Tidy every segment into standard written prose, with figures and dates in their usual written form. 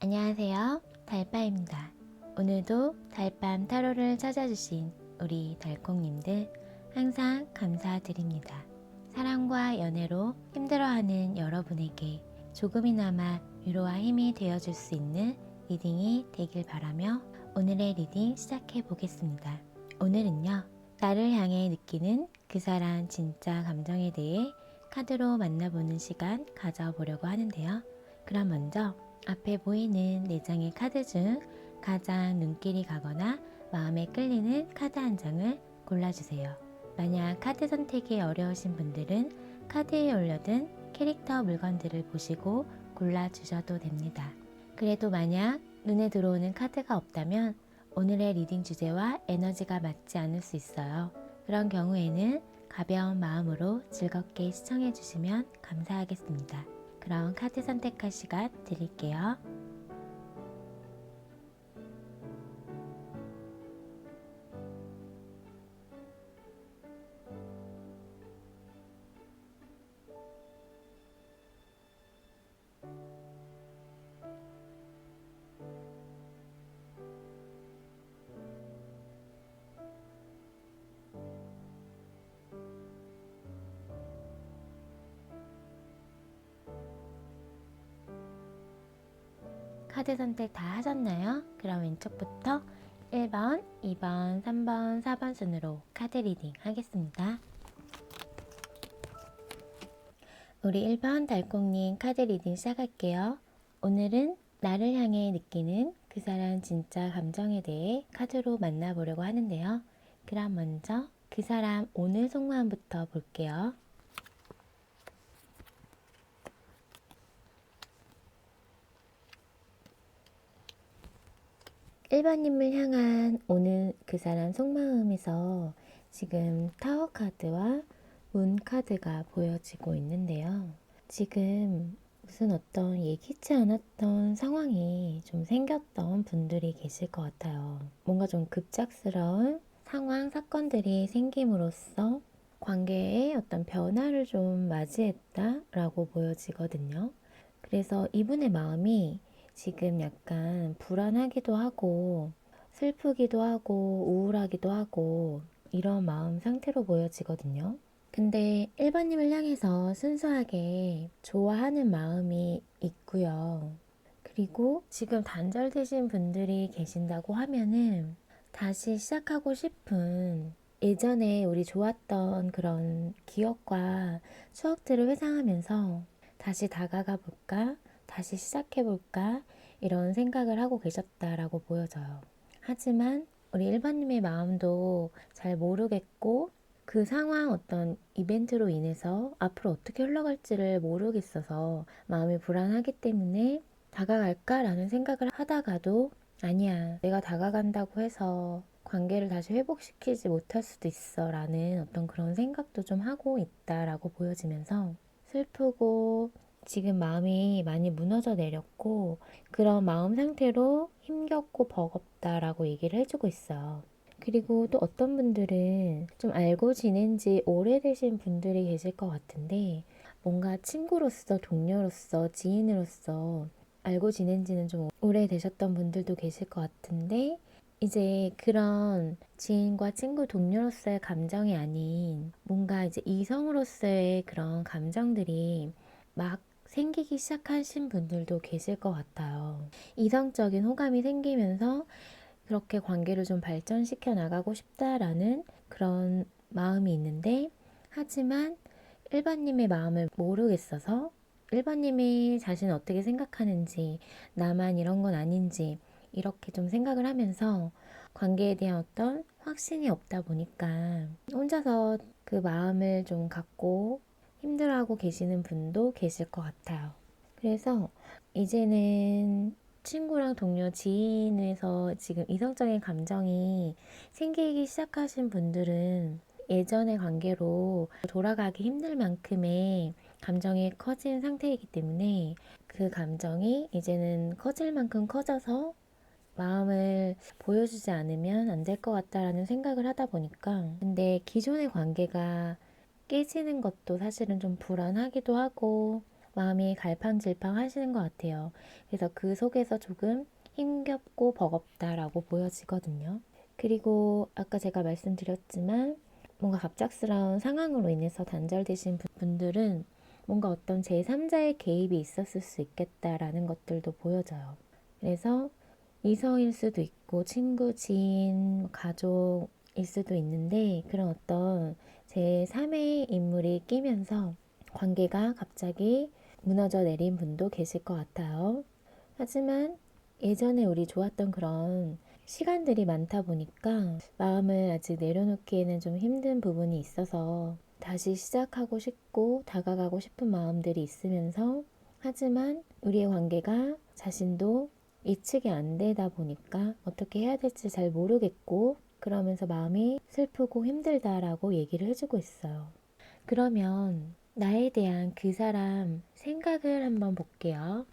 안녕하세요. 달빠입니다. 오늘도 달밤 타로를 찾아주신 우리 달콩님들 항상 감사드립니다. 사랑과 연애로 힘들어하는 여러분에게 조금이나마 위로와 힘이 되어줄 수 있는 리딩이 되길 바라며 오늘의 리딩 시작해 보겠습니다. 오늘은요, 나를 향해 느끼는 그 사람 진짜 감정에 대해 카드로 만나보는 시간 가져보려고 하는데요. 그럼 먼저 앞에 보이는 4장의 카드 중 가장 눈길이 가거나 마음에 끌리는 카드 한 장을 골라주세요. 만약 카드 선택이 어려우신 분들은 카드에 올려둔 캐릭터 물건들을 보시고 골라주셔도 됩니다. 그래도 만약 눈에 들어오는 카드가 없다면 오늘의 리딩 주제와 에너지가 맞지 않을 수 있어요. 그런 경우에는 가벼운 마음으로 즐겁게 시청해 주시면 감사하겠습니다. 그럼 카드 선택할 시간 드릴게요. 카드 선택 다 하셨나요? 그럼 왼쪽부터 1번, 2번, 3번, 4번 순으로 카드 리딩 하겠습니다. 우리 1번 달콩님 카드 리딩 시작할게요. 오늘은 나를 향해 느끼는 그 사람 진짜 감정에 대해 카드로 만나보려고 하는데요. 그럼 먼저 그 사람 오늘 속마음부터 볼게요. 1번님을 향한 오늘 그 사람 속마음에서 지금 타워 카드와 문 카드가 보여지고 있는데요. 지금 무슨 어떤 예기치 않았던 상황이 좀 생겼던 분들이 계실 것 같아요. 뭔가 좀 급작스러운 상황, 사건들이 생김으로써 관계에 어떤 변화를 좀 맞이했다라고 보여지거든요. 그래서 이분의 마음이 지금 약간 불안하기도 하고 슬프기도 하고 우울하기도 하고 이런 마음 상태로 보여지거든요. 근데 1번님을 향해서 순수하게 좋아하는 마음이 있고요. 그리고 지금 단절되신 분들이 계신다고 하면은 다시 시작하고 싶은 예전에 우리 좋았던 그런 기억과 추억들을 회상하면서 다시 다가가 볼까? 다시 시작해 볼까? 이런 생각을 하고 계셨다라고 보여져요. 하지만 우리 1번님의 마음도 잘 모르겠고 그 상황 어떤 이벤트로 인해서 앞으로 어떻게 흘러갈지를 모르겠어서 마음이 불안하기 때문에 다가갈까라는 생각을 하다가도 아니야, 내가 다가간다고 해서 관계를 다시 회복시키지 못할 수도 있어 라는 어떤 그런 생각도 좀 하고 있다라고 보여지면서 슬프고 지금 마음이 많이 무너져 내렸고 그런 마음 상태로 힘겹고 버겁다라고 얘기를 해주고 있어요. 그리고 또 어떤 분들은 좀 알고 지낸 지 오래되신 분들이 계실 것 같은데 뭔가 친구로서, 동료로서, 지인으로서 알고 지낸 지는 좀 오래되셨던 분들도 계실 것 같은데 이제 그런 지인과 친구, 동료로서의 감정이 아닌 뭔가 이제 이성으로서의 그런 감정들이 막 생기기 시작하신 분들도 계실 것 같아요. 이성적인 호감이 생기면서 그렇게 관계를 좀 발전시켜 나가고 싶다라는 그런 마음이 있는데 하지만 1번님의 마음을 모르겠어서 1번님이 자신을 어떻게 생각하는지 나만 이런 건 아닌지 이렇게 좀 생각을 하면서 관계에 대한 어떤 확신이 없다 보니까 혼자서 그 마음을 좀 갖고 힘들어하고 계시는 분도 계실 것 같아요. 그래서 이제는 친구랑 동료, 지인에서 지금 이성적인 감정이 생기기 시작하신 분들은 예전의 관계로 돌아가기 힘들 만큼의 감정이 커진 상태이기 때문에 그 감정이 이제는 커질 만큼 커져서 마음을 보여주지 않으면 안 될 것 같다라는 생각을 하다 보니까 근데 기존의 관계가 깨지는 것도 사실은 좀 불안하기도 하고 마음이 갈팡질팡 하시는 것 같아요. 그래서 그 속에서 조금 힘겹고 버겁다라고 보여지거든요. 그리고 아까 제가 말씀드렸지만 뭔가 갑작스러운 상황으로 인해서 단절되신 분들은 뭔가 어떤 제3자의 개입이 있었을 수 있겠다라는 것들도 보여져요. 그래서 이성일 수도 있고 친구, 지인, 가족일 수도 있는데 그런 어떤 제3의 인물이 끼면서 관계가 갑자기 무너져 내린 분도 계실 것 같아요. 하지만 예전에 우리 좋았던 그런 시간들이 많다 보니까 마음을 아직 내려놓기에는 좀 힘든 부분이 있어서 다시 시작하고 싶고 다가가고 싶은 마음들이 있으면서 하지만 우리의 관계가 자신도 이측이 안 되다 보니까 어떻게 해야 될지 잘 모르겠고 그러면서 마음이 슬프고 힘들다라고 얘기를 해주고 있어요. 그러면 나에 대한 그 사람 생각을 한번 볼게요.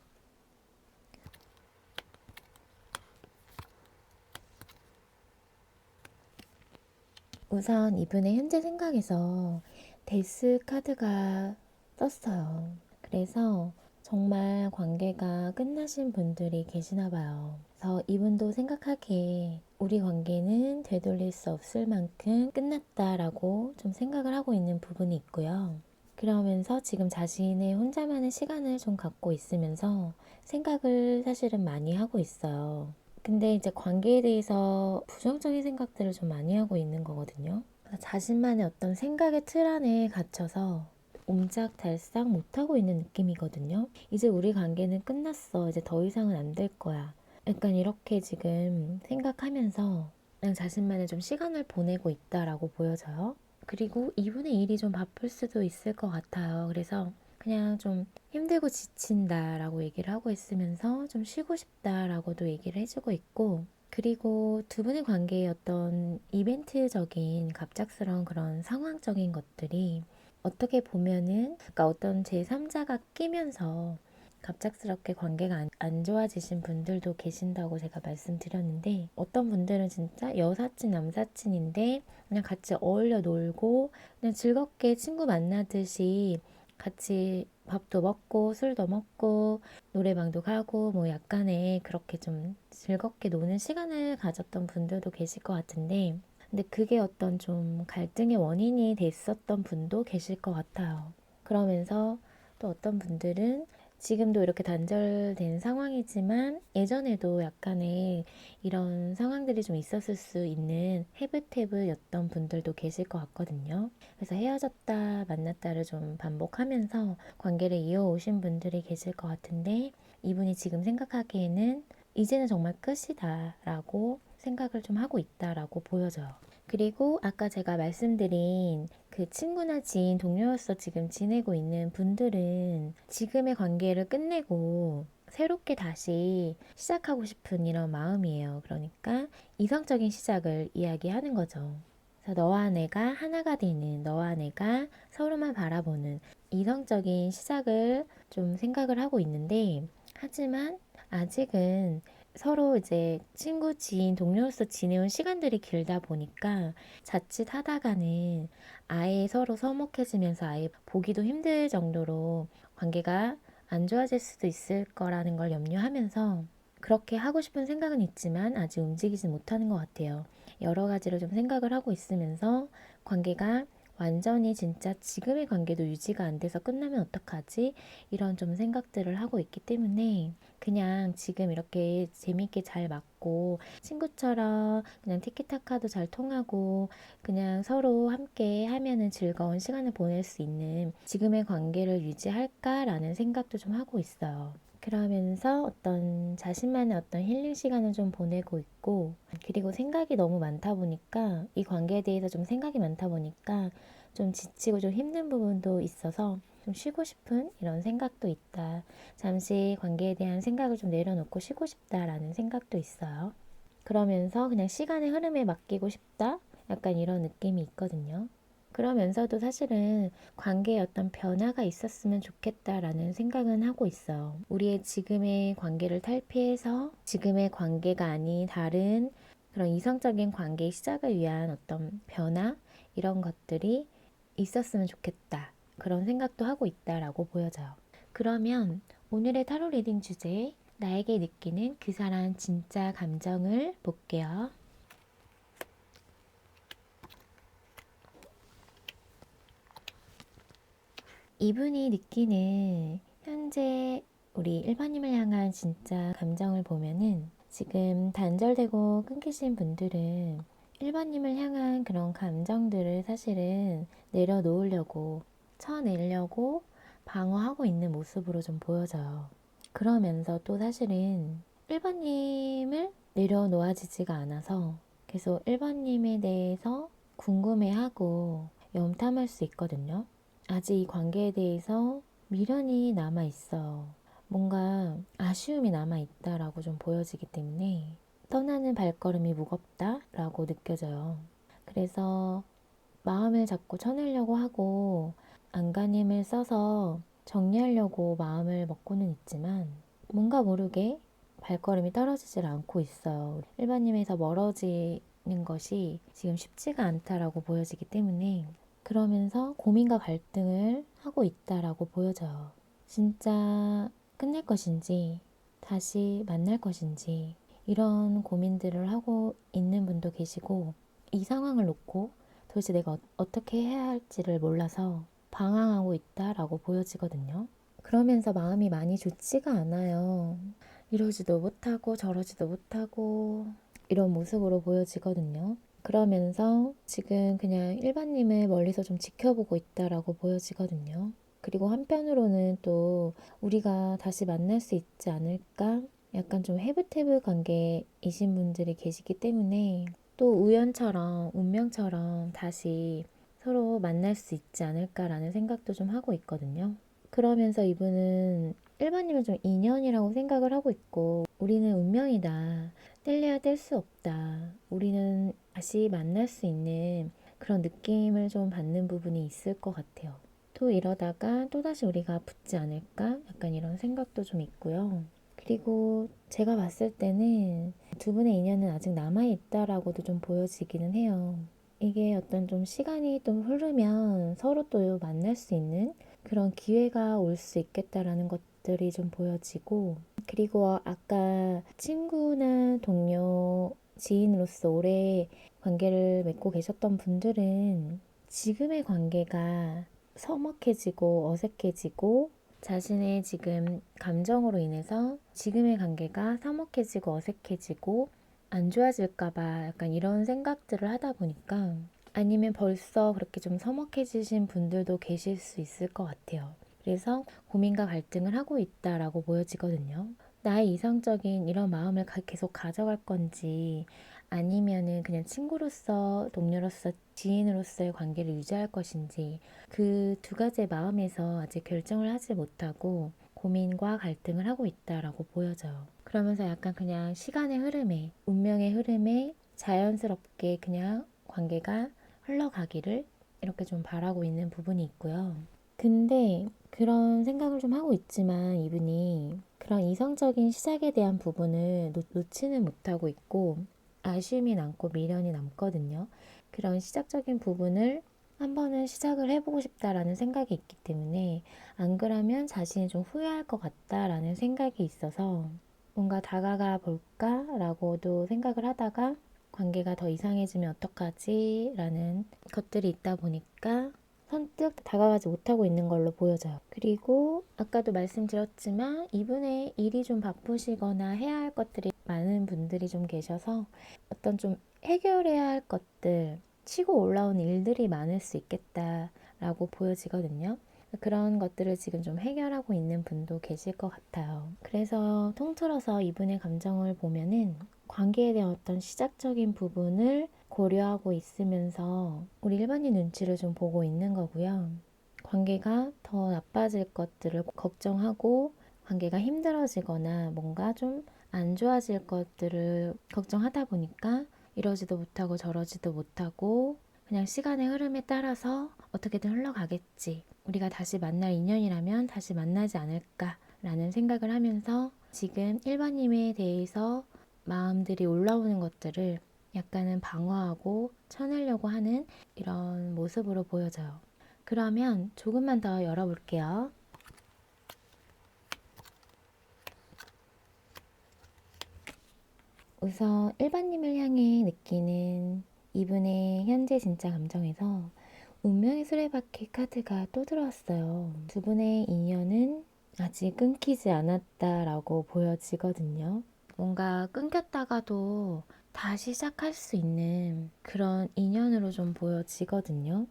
우선 이분의 현재 생각에서 데스 카드가 떴어요. 그래서 정말 관계가 끝나신 분들이 계시나 봐요. 그래서 이분도 생각하기에 우리 관계는 되돌릴 수 없을 만큼 끝났다라고 좀 생각을 하고 있는 부분이 있고요. 그러면서 지금 자신의 혼자만의 시간을 좀 갖고 있으면서 생각을 사실은 많이 하고 있어요. 근데 이제 관계에 대해서 부정적인 생각들을 좀 많이 하고 있는 거거든요. 그래서 자신만의 어떤 생각의 틀 안에 갇혀서 옴짝달싹 못하고 있는 느낌이거든요. 이제 우리 관계는 끝났어. 이제 더 이상은 안 될 거야. 약간 이렇게 지금 생각하면서 그냥 자신만의 좀 시간을 보내고 있다라고 보여져요. 그리고 이분의 일이 좀 바쁠 수도 있을 것 같아요. 그래서 그냥 좀 힘들고 지친다라고 얘기를 하고 있으면서 좀 쉬고 싶다라고도 얘기를 해주고 있고 그리고 두 분의 관계의 어떤 이벤트적인 갑작스러운 그런 상황적인 것들이 어떻게 보면은 그러니까 어떤 제3자가 끼면서 갑작스럽게 관계가 안 좋아지신 분들도 계신다고 제가 말씀드렸는데 어떤 분들은 진짜 여사친, 남사친인데 그냥 같이 어울려 놀고 그냥 즐겁게 친구 만나듯이 같이 밥도 먹고 술도 먹고 노래방도 가고 뭐 약간의 그렇게 좀 즐겁게 노는 시간을 가졌던 분들도 계실 것 같은데 근데 그게 어떤 좀 갈등의 원인이 됐었던 분도 계실 것 같아요. 그러면서 또 어떤 분들은 지금도 이렇게 단절된 상황이지만 예전에도 약간의 이런 상황들이 좀 있었을 수 있는 헤브테브였던 분들도 계실 것 같거든요. 그래서 헤어졌다 만났다를 좀 반복하면서 관계를 이어오신 분들이 계실 것 같은데 이분이 지금 생각하기에는 이제는 정말 끝이다 라고 생각을 좀 하고 있다라고 보여져요. 그리고 아까 제가 말씀드린 그 친구나 지인, 동료로서 지금 지내고 있는 분들은 지금의 관계를 끝내고 새롭게 다시 시작하고 싶은 이런 마음이에요. 그러니까 이성적인 시작을 이야기하는 거죠. 그래서 너와 내가 하나가 되는, 너와 내가 서로만 바라보는 이성적인 시작을 좀 생각을 하고 있는데 하지만 아직은 서로 이제 친구, 지인, 동료로서 지내온 시간들이 길다 보니까 자칫 하다가는 아예 서로 서먹해지면서 아예 보기도 힘들 정도로 관계가 안 좋아질 수도 있을 거라는 걸 염려하면서 그렇게 하고 싶은 생각은 있지만 아직 움직이지 못하는 것 같아요. 여러 가지로 좀 생각을 하고 있으면서 관계가 완전히 진짜 지금의 관계도 유지가 안 돼서 끝나면 어떡하지? 이런 좀 생각들을 하고 있기 때문에 그냥 지금 이렇게 재밌게 잘 맞고 친구처럼 그냥 티키타카도 잘 통하고 그냥 서로 함께 하면은 즐거운 시간을 보낼 수 있는 지금의 관계를 유지할까라는 생각도 좀 하고 있어요. 그러면서 어떤 자신만의 어떤 힐링 시간을 좀 보내고 있고 그리고 생각이 너무 많다 보니까 이 관계에 대해서 좀 생각이 많다 보니까 좀 지치고 좀 힘든 부분도 있어서 좀 쉬고 싶은 이런 생각도 있다. 잠시 관계에 대한 생각을 좀 내려놓고 쉬고 싶다라는 생각도 있어요. 그러면서 그냥 시간의 흐름에 맡기고 싶다. 약간 이런 느낌이 있거든요. 그러면서도 사실은 관계에 어떤 변화가 있었으면 좋겠다라는 생각은 하고 있어요. 우리의 지금의 관계를 탈피해서 지금의 관계가 아닌 다른 그런 이성적인 관계의 시작을 위한 어떤 변화 이런 것들이 있었으면 좋겠다. 그런 생각도 하고 있다라고 보여져요. 그러면 오늘의 타로 리딩 주제, 나에게 느끼는 그 사람 진짜 감정을 볼게요. 이분이 느끼는 현재 우리 일반님을 향한 진짜 감정을 보면은 지금 단절되고 끊기신 분들은 일반님을 향한 그런 감정들을 사실은 내려놓으려고 쳐내려고 방어하고 있는 모습으로 좀 보여져요. 그러면서 또 사실은 일반님을 내려놓아지지가 않아서 계속 일반님에 대해서 궁금해하고 염탐할 수 있거든요. 아직 이 관계에 대해서 미련이 남아있어요. 뭔가 아쉬움이 남아있다라고 좀 보여지기 때문에 떠나는 발걸음이 무겁다라고 느껴져요. 그래서 마음을 자꾸 쳐내려고 하고 안간힘을 써서 정리하려고 마음을 먹고는 있지만 뭔가 모르게 발걸음이 떨어지질 않고 있어요. 일반님에서 멀어지는 것이 지금 쉽지가 않다라고 보여지기 때문에 그러면서 고민과 갈등을 하고 있다라고 보여져요. 진짜 끝낼 것인지 다시 만날 것인지 이런 고민들을 하고 있는 분도 계시고 이 상황을 놓고 도대체 내가 어떻게 해야 할지를 몰라서 방황하고 있다라고 보여지거든요. 그러면서 마음이 많이 좋지가 않아요. 이러지도 못하고 저러지도 못하고 이런 모습으로 보여지거든요. 그러면서 지금 그냥 일반님을 멀리서 좀 지켜보고 있다라고 보여지거든요. 그리고 한편으로는 또 우리가 다시 만날 수 있지 않을까? 약간 좀 해부태부 관계이신 분들이 계시기 때문에 또 우연처럼 운명처럼 다시 서로 만날 수 있지 않을까라는 생각도 좀 하고 있거든요. 그러면서 이분은 일반님은 좀 인연이라고 생각을 하고 있고 우리는 운명이다. 뗄래야 뗄 수 없다. 우리는 다시 만날 수 있는 그런 느낌을 좀 받는 부분이 있을 것 같아요. 또 이러다가 또다시 우리가 붙지 않을까? 약간 이런 생각도 좀 있고요. 그리고 제가 봤을 때는 두 분의 인연은 아직 남아있다라고도 좀 보여지기는 해요. 이게 어떤 좀 시간이 또 흐르면 서로 또 만날 수 있는 그런 기회가 올 수 있겠다라는 것들이 좀 보여지고 그리고 아까 친구나 동료, 지인으로서 오래 관계를 맺고 계셨던 분들은 지금의 관계가 서먹해지고 어색해지고 자신의 지금 감정으로 인해서 지금의 관계가 서먹해지고 어색해지고 안 좋아질까봐 약간 이런 생각들을 하다 보니까 아니면 벌써 그렇게 좀 서먹해지신 분들도 계실 수 있을 것 같아요. 그래서 고민과 갈등을 하고 있다라고 보여지거든요. 나의 이성적인 이런 마음을 계속 가져갈 건지 아니면은 그냥 친구로서, 동료로서, 지인으로서의 관계를 유지할 것인지 그 두 가지의 마음에서 아직 결정을 하지 못하고 고민과 갈등을 하고 있다라고 보여져요. 그러면서 약간 그냥 시간의 흐름에, 운명의 흐름에 자연스럽게 그냥 관계가 흘러가기를 이렇게 좀 바라고 있는 부분이 있고요. 근데 그런 생각을 좀 하고 있지만 이분이 그런 이성적인 시작에 대한 부분을 놓지는 못하고 있고 아쉬움이 남고 미련이 남거든요. 그런 시작적인 부분을 한 번은 시작을 해보고 싶다라는 생각이 있기 때문에 안 그러면 자신이 좀 후회할 것 같다라는 생각이 있어서 뭔가 다가가 볼까라고도 생각을 하다가 관계가 더 이상해지면 어떡하지? 라는 것들이 있다 보니까 선뜻 다가가지 못하고 있는 걸로 보여져요. 그리고 아까도 말씀드렸지만 이분의 일이 좀 바쁘시거나 해야 할 것들이 많은 분들이 좀 계셔서 어떤 좀 해결해야 할 것들, 치고 올라온 일들이 많을 수 있겠다라고 보여지거든요. 그런 것들을 지금 좀 해결하고 있는 분도 계실 것 같아요. 그래서 통틀어서 이분의 감정을 보면은 관계에 대한 어떤 시작적인 부분을 고려하고 있으면서 우리 일반인 눈치를 좀 보고 있는 거고요. 관계가 더 나빠질 것들을 걱정하고 관계가 힘들어지거나 뭔가 좀 안 좋아질 것들을 걱정하다 보니까 이러지도 못하고 저러지도 못하고 그냥 시간의 흐름에 따라서 어떻게든 흘러가겠지. 우리가 다시 만날 인연이라면 다시 만나지 않을까라는 생각을 하면서 지금 일반님에 대해서 마음들이 올라오는 것들을 약간은 방어하고 쳐내려고 하는 이런 모습으로 보여져요. 그러면 조금만 더 열어볼게요. 우선 일반님을 향해 느끼는 이분의 현재 진짜 감정에서 운명의 수레바퀴 카드가 또 들어왔어요. 두 분의 인연은 아직 끊기지 않았다라고 보여지거든요. 뭔가 끊겼다가도 다시 시작할 수 있는 그런 인연으로 좀 보여지거든요.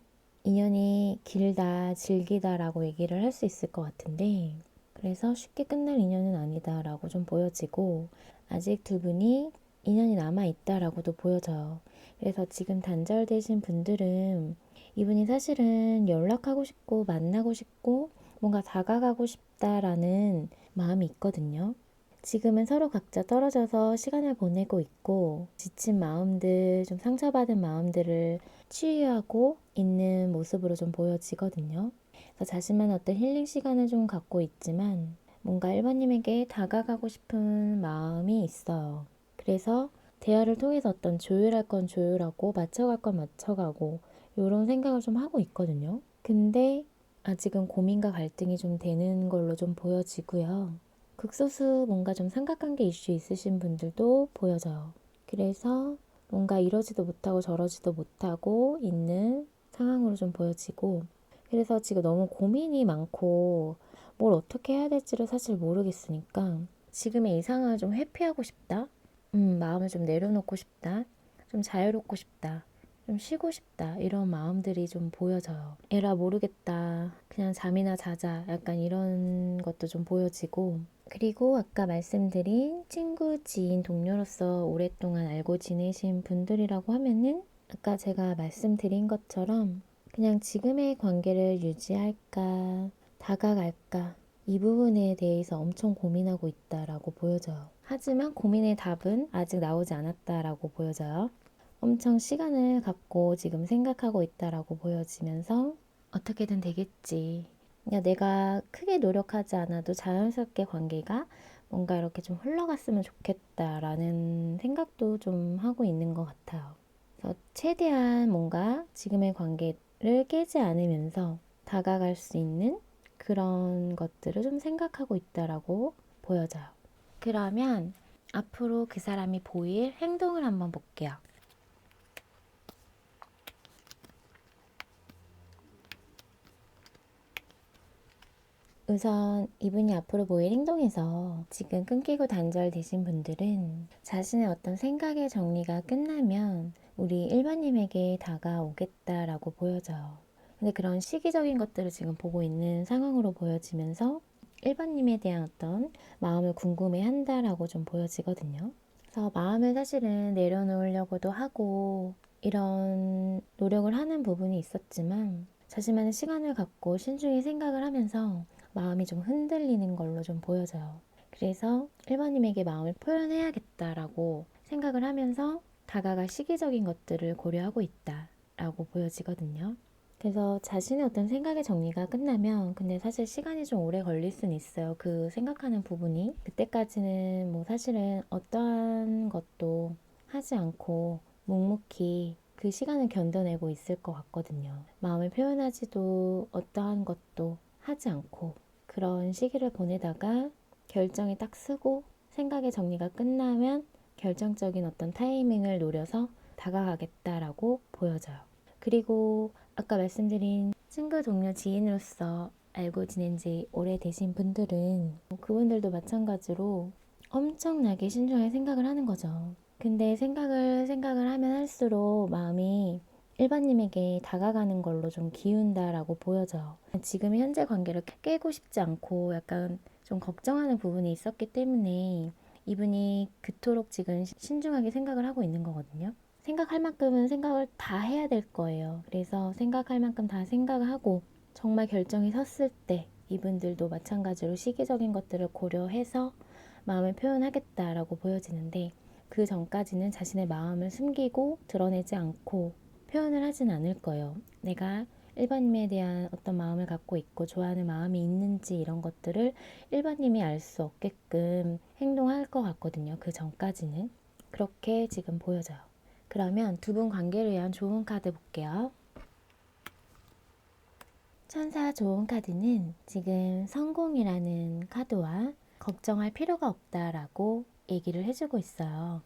인연이 길다, 질기다라고 얘기를 할 수 있을 것 같은데, 그래서 쉽게 끝날 인연은 아니다라고 좀 보여지고, 아직 두 분이 인연이 남아있다라고도 보여져요. 그래서 지금 단절되신 분들은 이분이 사실은 연락하고 싶고 만나고 싶고 뭔가 다가가고 싶다라는 마음이 있거든요. 지금은 서로 각자 떨어져서 시간을 보내고 있고 지친 마음들, 좀 상처받은 마음들을 치유하고 있는 모습으로 좀 보여지거든요. 그래서 자신만의 어떤 힐링 시간을 좀 갖고 있지만 뭔가 일반님에게 다가가고 싶은 마음이 있어요. 그래서 대화를 통해서 어떤 조율할 건 조율하고 맞춰갈 건 맞춰가고 이런 생각을 좀 하고 있거든요. 근데 아직은 고민과 갈등이 좀 되는 걸로 좀 보여지고요. 극소수 뭔가 좀 삼각관계 이슈 있으신 분들도 보여져요. 그래서 뭔가 이러지도 못하고 저러지도 못하고 있는 상황으로 좀 보여지고, 그래서 지금 너무 고민이 많고 뭘 어떻게 해야 될지를 사실 모르겠으니까 지금의 이 상황을 좀 회피하고 싶다. 마음을 좀 내려놓고 싶다. 좀 자유롭고 싶다. 좀 쉬고 싶다. 이런 마음들이 좀 보여져요. 에라 모르겠다. 그냥 잠이나 자자. 약간 이런 것도 좀 보여지고. 그리고 아까 말씀드린 친구, 지인, 동료로서 오랫동안 알고 지내신 분들이라고 하면은 아까 제가 말씀드린 것처럼 그냥 지금의 관계를 유지할까, 다가갈까, 이 부분에 대해서 엄청 고민하고 있다라고 보여져요. 하지만 고민의 답은 아직 나오지 않았다라고 보여져요. 엄청 시간을 갖고 지금 생각하고 있다라고 보여지면서 어떻게든 되겠지. 그러니까 내가 크게 노력하지 않아도 자연스럽게 관계가 뭔가 이렇게 좀 흘러갔으면 좋겠다라는 생각도 좀 하고 있는 것 같아요. 그래서 최대한 뭔가 지금의 관계를 깨지 않으면서 다가갈 수 있는 그런 것들을 좀 생각하고 있다라고 보여져요. 그러면 앞으로 그 사람이 보일 행동을 한번 볼게요. 우선 이분이 앞으로 보일 행동에서 지금 끊기고 단절되신 분들은 자신의 어떤 생각의 정리가 끝나면 우리 일반님에게 다가오겠다라고 보여져요. 근데 그런 시기적인 것들을 지금 보고 있는 상황으로 보여지면서 일반님에 대한 어떤 마음을 궁금해 한다라고 좀 보여지거든요. 그래서 마음을 사실은 내려놓으려고도 하고 이런 노력을 하는 부분이 있었지만 자신만의 시간을 갖고 신중히 생각을 하면서 마음이 좀 흔들리는 걸로 좀 보여져요. 그래서 1번님에게 마음을 표현해야겠다라고 생각을 하면서 다가갈 시기적인 것들을 고려하고 있다라고 보여지거든요. 그래서 자신의 어떤 생각의 정리가 끝나면 근데 사실 시간이 좀 오래 걸릴 수는 있어요. 그 생각하는 부분이. 그때까지는 뭐 사실은 어떠한 것도 하지 않고 묵묵히 그 시간을 견뎌내고 있을 것 같거든요. 마음을 표현하지도 어떠한 것도 하지 않고 그런 시기를 보내다가 결정이 딱 쓰고 생각의 정리가 끝나면 결정적인 어떤 타이밍을 노려서 다가가겠다라고 보여져요. 그리고 아까 말씀드린 친구, 동료, 지인으로서 알고 지낸 지 오래되신 분들은 그분들도 마찬가지로 엄청나게 신중하게 생각을 하는 거죠. 근데 생각을 하면 할수록 마음이 일반님에게 다가가는 걸로 좀 기운다라고 보여져요. 지금 현재 관계를 깨고 싶지 않고 약간 좀 걱정하는 부분이 있었기 때문에 이분이 그토록 지금 신중하게 생각을 하고 있는 거거든요. 생각할 만큼은 생각을 다 해야 될 거예요. 그래서 생각할 만큼 다 생각을 하고 정말 결정이 섰을 때 이분들도 마찬가지로 시기적인 것들을 고려해서 마음을 표현하겠다라고 보여지는데 그 전까지는 자신의 마음을 숨기고 드러내지 않고 표현을 하진 않을 거예요. 내가 일반님에 대한 어떤 마음을 갖고 있고 좋아하는 마음이 있는지 이런 것들을 일반님이 알 수 없게끔 행동할 것 같거든요. 그 전까지는. 그렇게 지금 보여져요. 그러면 두 분 관계를 위한 좋은 카드 볼게요. 천사 좋은 카드는 지금 성공이라는 카드와 걱정할 필요가 없다라고 얘기를 해주고 있어요.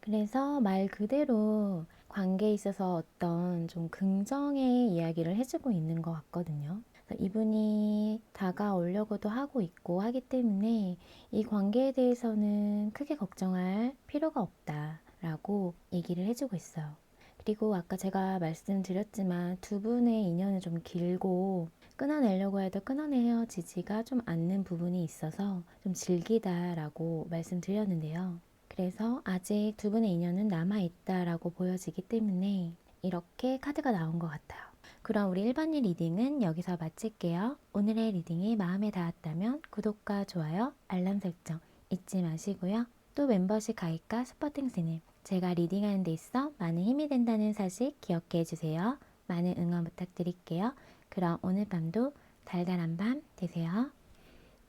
그래서 말 그대로 관계에 있어서 어떤 좀 긍정의 이야기를 해주고 있는 것 같거든요. 그래서 이분이 다가오려고도 하고 있고 하기 때문에 이 관계에 대해서는 크게 걱정할 필요가 없다라고 얘기를 해주고 있어요. 그리고 아까 제가 말씀드렸지만 두 분의 인연은 좀 길고 끊어내려고 해도 끊어내어지지가 좀 않는 부분이 있어서 좀 질기다라고 말씀드렸는데요. 그래서 아직 두 분의 인연은 남아있다라고 보여지기 때문에 이렇게 카드가 나온 것 같아요. 그럼 우리 1번님 리딩은 여기서 마칠게요. 오늘의 리딩이 마음에 닿았다면 구독과 좋아요, 알람 설정 잊지 마시고요. 또 멤버십 가입과 슈퍼땡스는 제가 리딩하는 데 있어 많은 힘이 된다는 사실 기억해 주세요. 많은 응원 부탁드릴게요. 그럼 오늘 밤도 달달한 밤 되세요.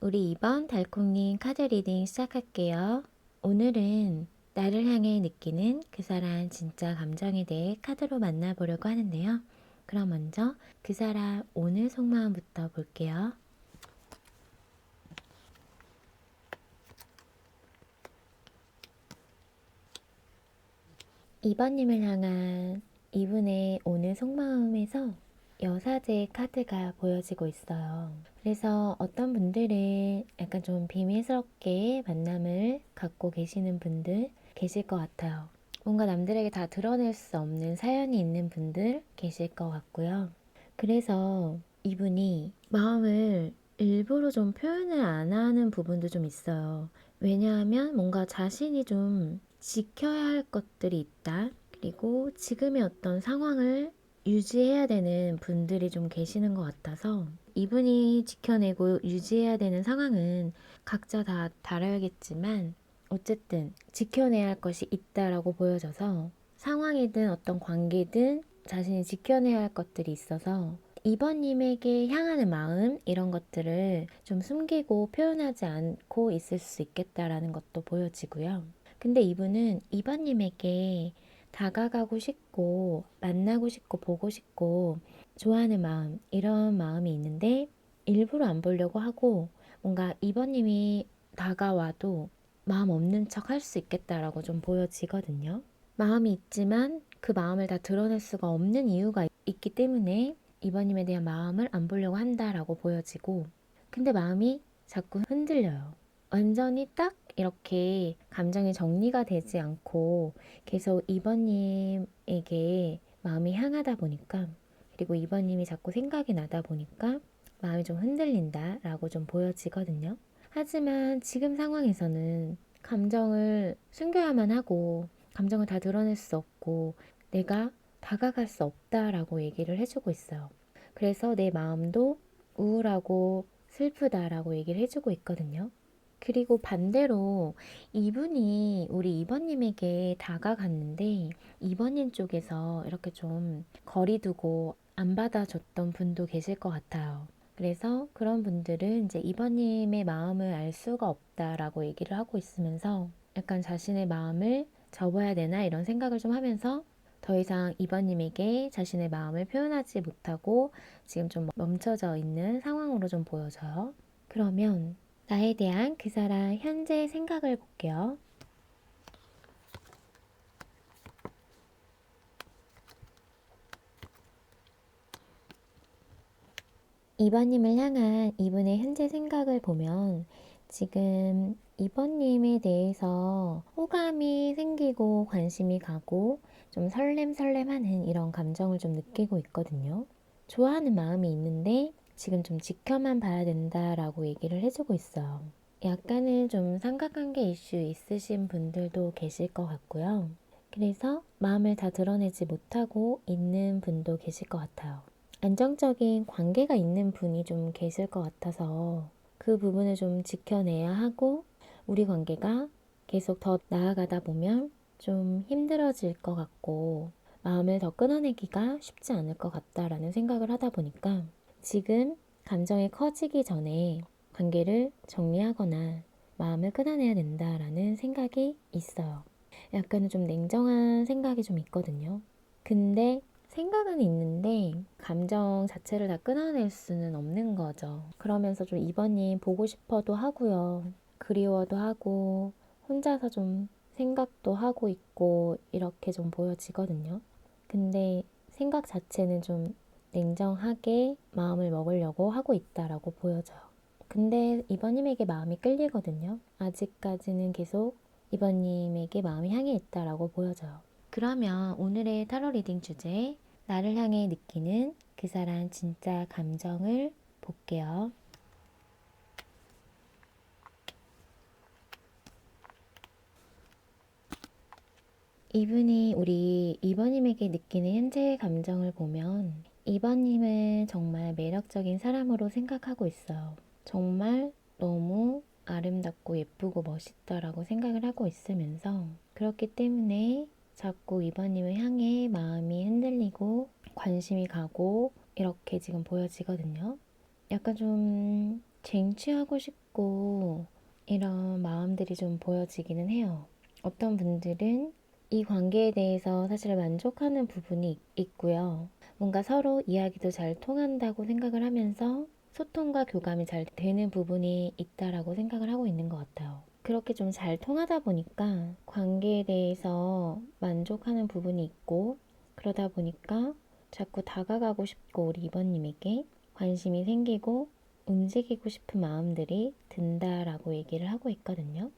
우리 이번 달콩님 카드 리딩 시작할게요. 오늘은 나를 향해 느끼는 그 사람 진짜 감정에 대해 카드로 만나보려고 하는데요. 그럼 먼저 그 사람 오늘 속마음부터 볼게요. 이번님을 향한 이분의 오늘 속마음에서 여사제 카드가 보여지고 있어요. 그래서 어떤 분들은 약간 좀 비밀스럽게 만남을 갖고 계시는 분들 계실 것 같아요. 뭔가 남들에게 다 드러낼 수 없는 사연이 있는 분들 계실 것 같고요. 그래서 이분이 마음을 일부러 좀 표현을 안 하는 부분도 좀 있어요. 왜냐하면 뭔가 자신이 좀 지켜야 할 것들이 있다. 그리고 지금의 어떤 상황을 유지해야 되는 분들이 좀 계시는 것 같아서 이분이 지켜내고 유지해야 되는 상황은 각자 다 다르겠지만 어쨌든 지켜내야 할 것이 있다라고 보여져서 상황이든 어떤 관계든 자신이 지켜내야 할 것들이 있어서 이번님에게 향하는 마음 이런 것들을 좀 숨기고 표현하지 않고 있을 수 있겠다라는 것도 보여지고요. 근데 이분은 이번님에게 다가가고 싶고 만나고 싶고 보고 싶고 좋아하는 마음 이런 마음이 있는데 일부러 안 보려고 하고 뭔가 이번님이 다가와도 마음 없는 척 할 수 있겠다라고 좀 보여지거든요. 마음이 있지만 그 마음을 다 드러낼 수가 없는 이유가 있기 때문에 이번님에 대한 마음을 안 보려고 한다라고 보여지고 근데 마음이 자꾸 흔들려요. 완전히 딱 이렇게 감정이 정리가 되지 않고 계속 이번님에게 마음이 향하다 보니까 그리고 이번님이 자꾸 생각이 나다 보니까 마음이 좀 흔들린다라고 좀 보여지거든요. 하지만 지금 상황에서는 감정을 숨겨야만 하고 감정을 다 드러낼 수 없고 내가 다가갈 수 없다라고 얘기를 해주고 있어요. 그래서 내 마음도 우울하고 슬프다라고 얘기를 해주고 있거든요. 그리고 반대로 이분이 우리 이번님에게 다가갔는데 이번님 쪽에서 이렇게 좀 거리 두고 안 받아줬던 분도 계실 것 같아요. 그래서 그런 분들은 이제 이번님의 마음을 알 수가 없다라고 얘기를 하고 있으면서 약간 자신의 마음을 접어야 되나 이런 생각을 좀 하면서 더 이상 이번님에게 자신의 마음을 표현하지 못하고 지금 좀 멈춰져 있는 상황으로 좀 보여져요. 그러면 나에 대한 그 사람 현재 생각을 볼게요. 이번님을 향한 이분의 현재 생각을 보면 지금 이번님에 대해서 호감이 생기고 관심이 가고 좀 설렘설렘하는 이런 감정을 좀 느끼고 있거든요. 좋아하는 마음이 있는데 지금 좀 지켜만 봐야 된다라고 얘기를 해주고 있어요. 약간은 좀 삼각관계 이슈 있으신 분들도 계실 것 같고요. 그래서 마음을 다 드러내지 못하고 있는 분도 계실 것 같아요. 안정적인 관계가 있는 분이 좀 계실 것 같아서 그 부분을 좀 지켜내야 하고 우리 관계가 계속 더 나아가다 보면 좀 힘들어질 것 같고 마음을 더 끊어내기가 쉽지 않을 것 같다라는 생각을 하다 보니까 지금 감정이 커지기 전에 관계를 정리하거나 마음을 끊어내야 된다라는 생각이 있어요. 약간은 좀 냉정한 생각이 좀 있거든요. 근데 생각은 있는데 감정 자체를 다 끊어낼 수는 없는 거죠. 그러면서 좀 이번님 보고 싶어도 하고요. 그리워도 하고 혼자서 좀 생각도 하고 있고 이렇게 좀 보여지거든요. 근데 생각 자체는 좀 냉정하게 마음을 먹으려고 하고 있다라고 보여져요. 근데 이번님에게 마음이 끌리거든요. 아직까지는 계속 이번님에게 마음이 향해 있다라고 보여져요. 그러면 오늘의 타로 리딩 주제, 나를 향해 느끼는 그 사람 진짜 감정을 볼게요. 이분이 우리 2번님에게 느끼는 현재의 감정을 보면 2번님은 정말 매력적인 사람으로 생각하고 있어요. 정말 너무 아름답고 예쁘고 멋있다라고 생각을 하고 있으면서 그렇기 때문에 자꾸 2번님을 향해 마음이 흔들리고 관심이 가고 이렇게 지금 보여지거든요. 약간 좀 쟁취하고 싶고 이런 마음들이 좀 보여지기는 해요. 어떤 분들은 이 관계에 대해서 사실 만족하는 부분이 있고요. 뭔가 서로 이야기도 잘 통한다고 생각을 하면서 소통과 교감이 잘 되는 부분이 있다라고 생각을 하고 있는 것 같아요. 그렇게 좀 잘 통하다 보니까 관계에 대해서 만족하는 부분이 있고 그러다 보니까 자꾸 다가가고 싶고 우리 이번님에게 관심이 생기고 움직이고 싶은 마음들이 든다라고 얘기를 하고 있거든요.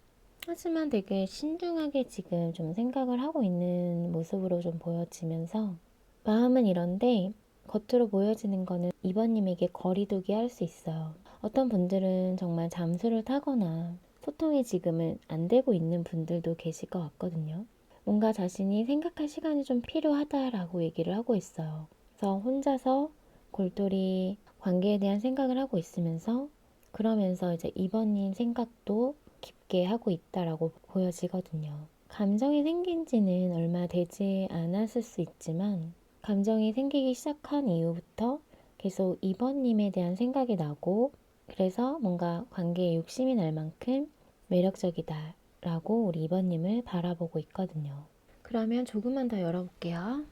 하지만 되게 신중하게 지금 좀 생각을 하고 있는 모습으로 좀 보여지면서 마음은 이런데 겉으로 보여지는 거는 이번님에게 거리두기 할 수 있어요. 어떤 분들은 정말 잠수를 타거나 소통이 지금은 안 되고 있는 분들도 계실 것 같거든요. 뭔가 자신이 생각할 시간이 좀 필요하다라고 얘기를 하고 있어요. 그래서 혼자서 골똘히 관계에 대한 생각을 하고 있으면서 그러면서 이제 이번님 생각도 깊게 하고 있다라고 보여지거든요. 감정이 생긴 지는 얼마 되지 않았을 수 있지만 감정이 생기기 시작한 이후부터 계속 이번님에 대한 생각이 나고 그래서 뭔가 관계에 욕심이 날 만큼 매력적이다 라고 우리 이번님을 바라보고 있거든요. 그러면 조금만 더 열어볼게요.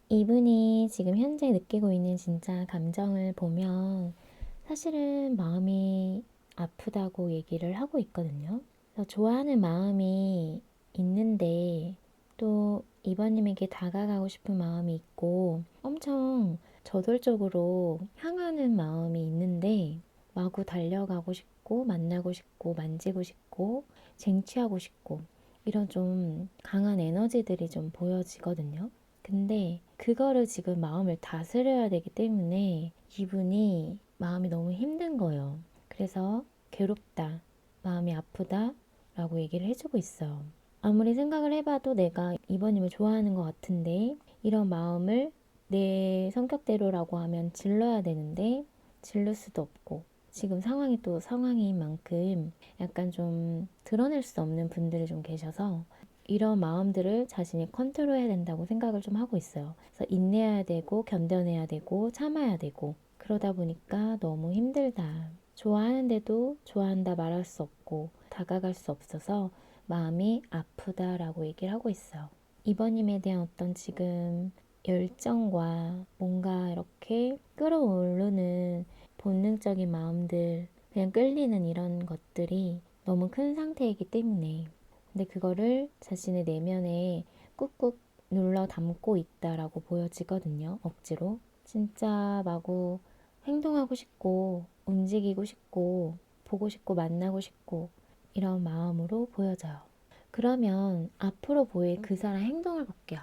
이분이 지금 현재 느끼고 있는 진짜 감정을 보면 사실은 마음이 아프다고 얘기를 하고 있거든요. 그래서 좋아하는 마음이 있는데 또 이번님에게 다가가고 싶은 마음이 있고 엄청 저돌적으로 향하는 마음이 있는데 마구 달려가고 싶고 만나고 싶고 만지고 싶고 쟁취하고 싶고 이런 좀 강한 에너지들이 좀 보여지거든요. 근데 그거를 지금 마음을 다스려야 되기 때문에 기분이 마음이 너무 힘든 거예요. 그래서 괴롭다, 마음이 아프다 라고 얘기를 해주고 있어요. 아무리 생각을 해봐도 내가 이번님을 좋아하는 것 같은데 이런 마음을 내 성격대로라고 하면 질러야 되는데 질를 수도 없고 지금 상황이 또 상황인 만큼 약간 좀 드러낼 수 없는 분들이 좀 계셔서 이런 마음들을 자신이 컨트롤해야 된다고 생각을 좀 하고 있어요. 그래서 인내해야 되고 견뎌내야 되고 참아야 되고 그러다 보니까 너무 힘들다. 좋아하는데도 좋아한다 말할 수 없고 다가갈 수 없어서 마음이 아프다라고 얘기를 하고 있어요. 이번님에 대한 어떤 지금 열정과 뭔가 이렇게 끌어오르는 본능적인 마음들, 그냥 끌리는 이런 것들이 너무 큰 상태이기 때문에 근데 그거를 자신의 내면에 꾹꾹 눌러 담고 있다라고 보여지거든요. 억지로. 진짜 마구 행동하고 싶고 움직이고 싶고 보고 싶고 만나고 싶고 이런 마음으로 보여져요. 그러면 앞으로 보일 그 사람 행동을 볼게요.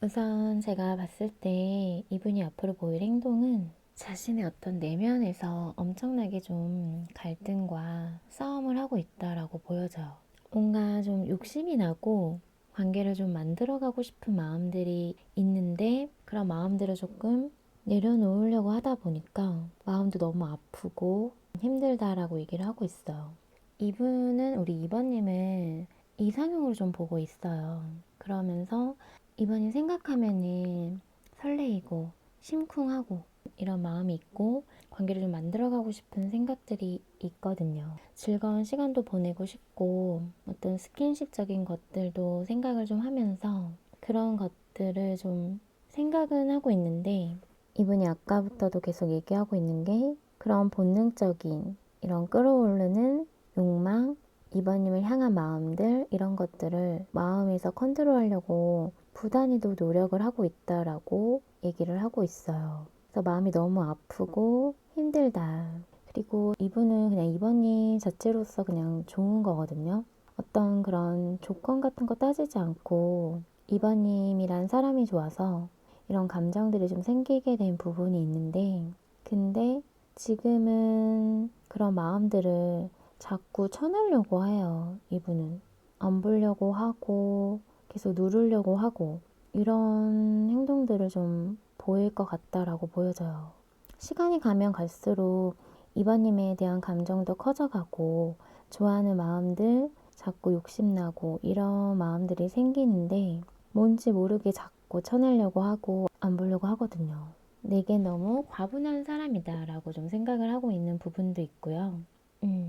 우선 제가 봤을 때 이분이 앞으로 보일 행동은 자신의 어떤 내면에서 엄청나게 좀 갈등과 싸움을 하고 있다라고 보여져요. 뭔가 좀 욕심이 나고 관계를 좀 만들어가고 싶은 마음들이 있는데 그런 마음들을 조금 내려놓으려고 하다 보니까 마음도 너무 아프고 힘들다라고 얘기를 하고 있어요. 이분은 우리 이번님을 이상형으로 좀 보고 있어요. 그러면서 이번이 생각하면은 설레이고 심쿵하고 이런 마음이 있고 관계를 좀 만들어가고 싶은 생각들이 있거든요. 즐거운 시간도 보내고 싶고 어떤 스킨십적인 것들도 생각을 좀 하면서 그런 것들을 좀 생각은 하고 있는데, 이분이 아까부터도 계속 얘기하고 있는 게 그런 본능적인 이런 끌어오르는 욕망, 이번님을 향한 마음들, 이런 것들을 마음에서 컨트롤하려고 부단히도 노력을 하고 있다라고 얘기를 하고 있어요. 그래서 마음이 너무 아프고 힘들다. 그리고 이분은 그냥 이번님 자체로서 그냥 좋은 거거든요. 어떤 그런 조건 같은 거 따지지 않고 이번님이란 사람이 좋아서 이런 감정들이 좀 생기게 된 부분이 있는데, 근데 지금은 그런 마음들을 자꾸 쳐내려고 해요. 이분은 안 보려고 하고 계속 누르려고 하고 이런 행동들을 좀 보일 것 같다라고 보여져요. 시간이 가면 갈수록 이번님에 대한 감정도 커져가고 좋아하는 마음들, 자꾸 욕심나고 이런 마음들이 생기는데 뭔지 모르게 자꾸 쳐내려고 하고 안 보려고 하거든요. 내게 너무 과분한 사람이다 라고 좀 생각을 하고 있는 부분도 있고요.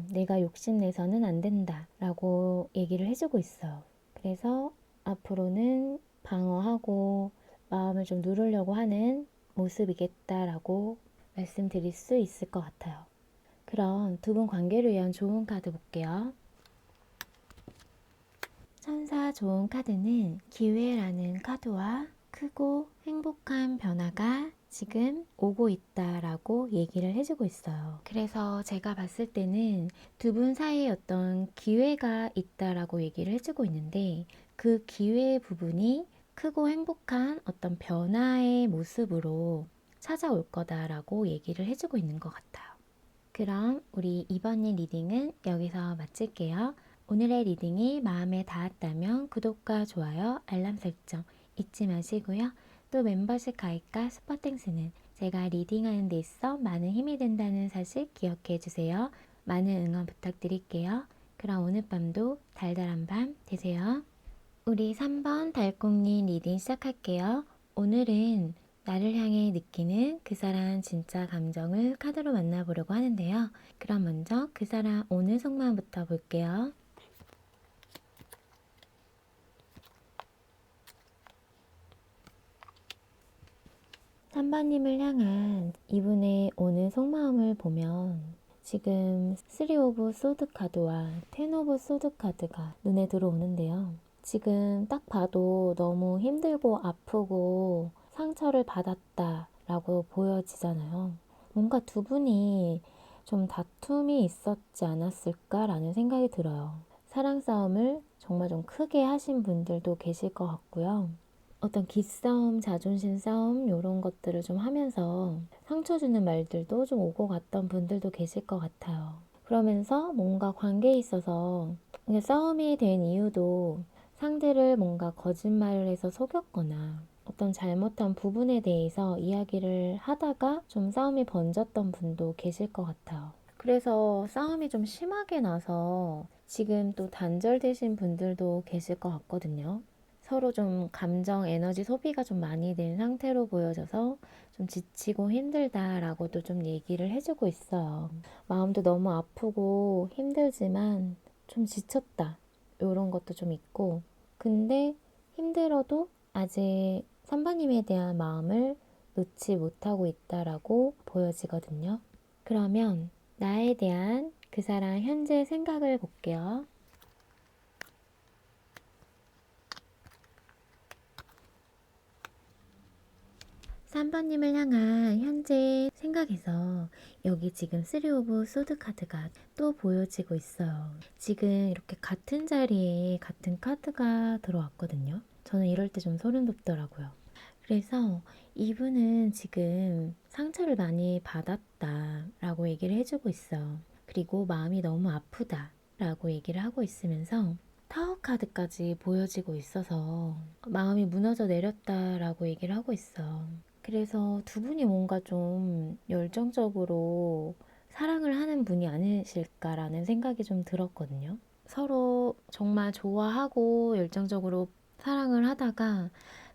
내가 욕심내서는 안 된다 라고 얘기를 해주고 있어요. 그래서 앞으로는 방어하고 마음을 좀 누르려고 하는 모습이겠다라고 말씀드릴 수 있을 것 같아요. 그럼 두 분 관계를 위한 좋은 카드 볼게요. 천사 좋은 카드는 기회라는 카드와 크고 행복한 변화가 지금 오고 있다라고 얘기를 해주고 있어요. 그래서 제가 봤을 때는 두 분 사이에 어떤 기회가 있다라고 얘기를 해주고 있는데, 그 기회의 부분이 크고 행복한 어떤 변화의 모습으로 찾아올 거다라고 얘기를 해주고 있는 것 같아요. 그럼 우리 이번의 리딩은 여기서 마칠게요. 오늘의 리딩이 마음에 닿았다면 구독과 좋아요, 알람 설정 잊지 마시고요. 또 멤버십 가입과 슈퍼땡스는 제가 리딩하는 데 있어 많은 힘이 된다는 사실 기억해 주세요. 많은 응원 부탁드릴게요. 그럼 오늘 밤도 달달한 밤 되세요. 우리 3번 달콩님 리딩 시작할게요. 오늘은 나를 향해 느끼는 그 사람 진짜 감정을 카드로 만나보려고 하는데요. 그럼 먼저 그 사람 오늘 속마음부터 볼게요. 3번님을 향한 이분의 오늘 속마음을 보면 지금 3 오브 소드 카드와 10 오브 소드 카드가 눈에 들어오는데요. 지금 딱 봐도 너무 힘들고 아프고 상처를 받았다 라고 보여지잖아요. 뭔가 두 분이 좀 다툼이 있었지 않았을까라는 생각이 들어요. 사랑 싸움을 정말 좀 크게 하신 분들도 계실 것 같고요. 어떤 기싸움, 자존심 싸움 이런 것들을 좀 하면서 상처 주는 말들도 좀 오고 갔던 분들도 계실 것 같아요. 그러면서 뭔가 관계에 있어서 싸움이 된 이유도 상대를 뭔가 거짓말을 해서 속였거나 어떤 잘못한 부분에 대해서 이야기를 하다가 좀 싸움이 번졌던 분도 계실 것 같아요. 그래서 싸움이 좀 심하게 나서 지금 또 단절되신 분들도 계실 것 같거든요. 서로 좀 감정, 에너지 소비가 좀 많이 된 상태로 보여져서 좀 지치고 힘들다라고도 좀 얘기를 해주고 있어요. 마음도 너무 아프고 힘들지만 좀 지쳤다. 이런 것도 좀 있고. 근데 힘들어도 아직 3번님에 대한 마음을 놓지 못하고 있다라고 보여지거든요. 그러면 나에 대한 그 사람 현재 생각을 볼게요. 3번님을 향한 현재 생각에서 여기 지금 3 오브 소드 카드가 또 보여지고 있어요. 지금 이렇게 같은 자리에 같은 카드가 들어왔거든요. 저는 이럴 때 좀 소름 돋더라고요. 그래서 이분은 지금 상처를 많이 받았다라고 얘기를 해주고 있어요. 그리고 마음이 너무 아프다라고 얘기를 하고 있으면서 타워 카드까지 보여지고 있어서 마음이 무너져 내렸다라고 얘기를 하고 있어요. 그래서 두 분이 뭔가 좀 열정적으로 사랑을 하는 분이 아니실까라는 생각이 좀 들었거든요. 서로 정말 좋아하고 열정적으로 사랑을 하다가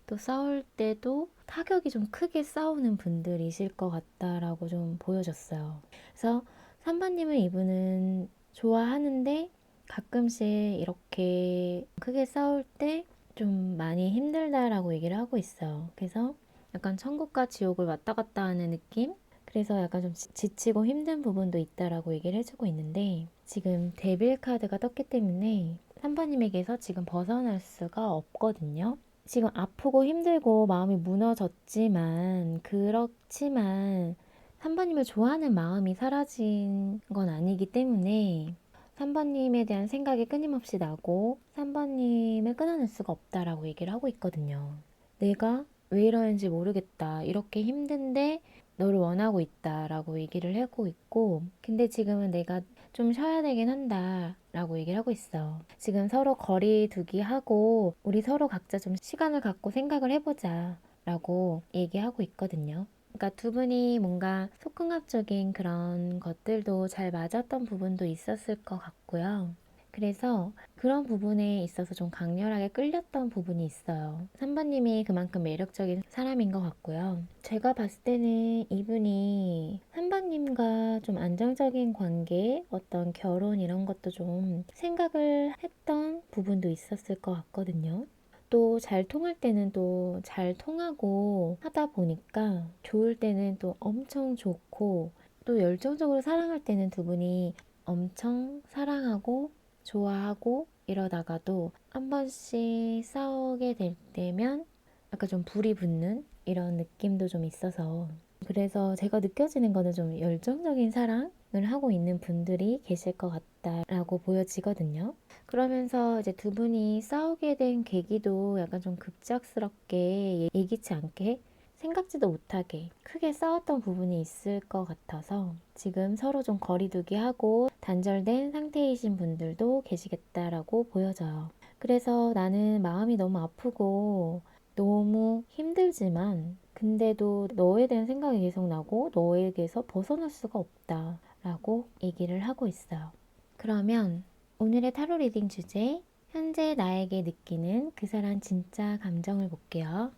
또 싸울 때도 타격이 좀 크게 싸우는 분들이실 것 같다라고 좀 보여졌어요. 그래서 3번님은 이분은 좋아하는데 가끔씩 이렇게 크게 싸울 때 좀 많이 힘들다라고 얘기를 하고 있어요. 그래서 약간 천국과 지옥을 왔다 갔다 하는 느낌? 그래서 약간 좀 지치고 힘든 부분도 있다라고 얘기를 해주고 있는데 지금 데빌 카드가 떴기 때문에 3번님에게서 지금 벗어날 수가 없거든요. 지금 아프고 힘들고 마음이 무너졌지만 그렇지만 3번님을 좋아하는 마음이 사라진 건 아니기 때문에 3번님에 대한 생각이 끊임없이 나고 3번님을 끊어낼 수가 없다라고 얘기를 하고 있거든요. 내가 왜 이러는지 모르겠다. 이렇게 힘든데 너를 원하고 있다라고 얘기를 하고 있고 근데 지금은 내가 좀 쉬어야 되긴 한다 라고 얘기를 하고 있어. 지금 서로 거리 두기 하고 우리 서로 각자 좀 시간을 갖고 생각을 해보자 라고 얘기하고 있거든요. 그러니까 두 분이 뭔가 속궁합적인 그런 것들도 잘 맞았던 부분도 있었을 것 같고요. 그래서 그런 부분에 있어서 좀 강렬하게 끌렸던 부분이 있어요. 3번님이 그만큼 매력적인 사람인 것 같고요. 제가 봤을 때는 이분이 3번님과 좀 안정적인 관계, 어떤 결혼 이런 것도 좀 생각을 했던 부분도 있었을 것 같거든요. 또 잘 통할 때는 또 잘 통하고 하다 보니까 좋을 때는 또 엄청 좋고 또 열정적으로 사랑할 때는 두 분이 엄청 사랑하고 좋아하고 이러다가도 한 번씩 싸우게 될 때면 약간 좀 불이 붙는 이런 느낌도 좀 있어서 그래서 제가 느껴지는 거는 좀 열정적인 사랑을 하고 있는 분들이 계실 것 같다라고 보여지거든요. 그러면서 이제 두 분이 싸우게 된 계기도 약간 좀 급작스럽게 예기치 않게 생각지도 못하게 크게 싸웠던 부분이 있을 것 같아서 지금 서로 좀 거리두기 하고 단절된 상태이신 분들도 계시겠다라고 보여져요. 그래서 나는 마음이 너무 아프고 너무 힘들지만 근데도 너에 대한 생각이 계속 나고 너에게서 벗어날 수가 없다 라고 얘기를 하고 있어요. 그러면 오늘의 타로 리딩 주제 현재 나에게 느끼는 그 사람 진짜 감정을 볼게요.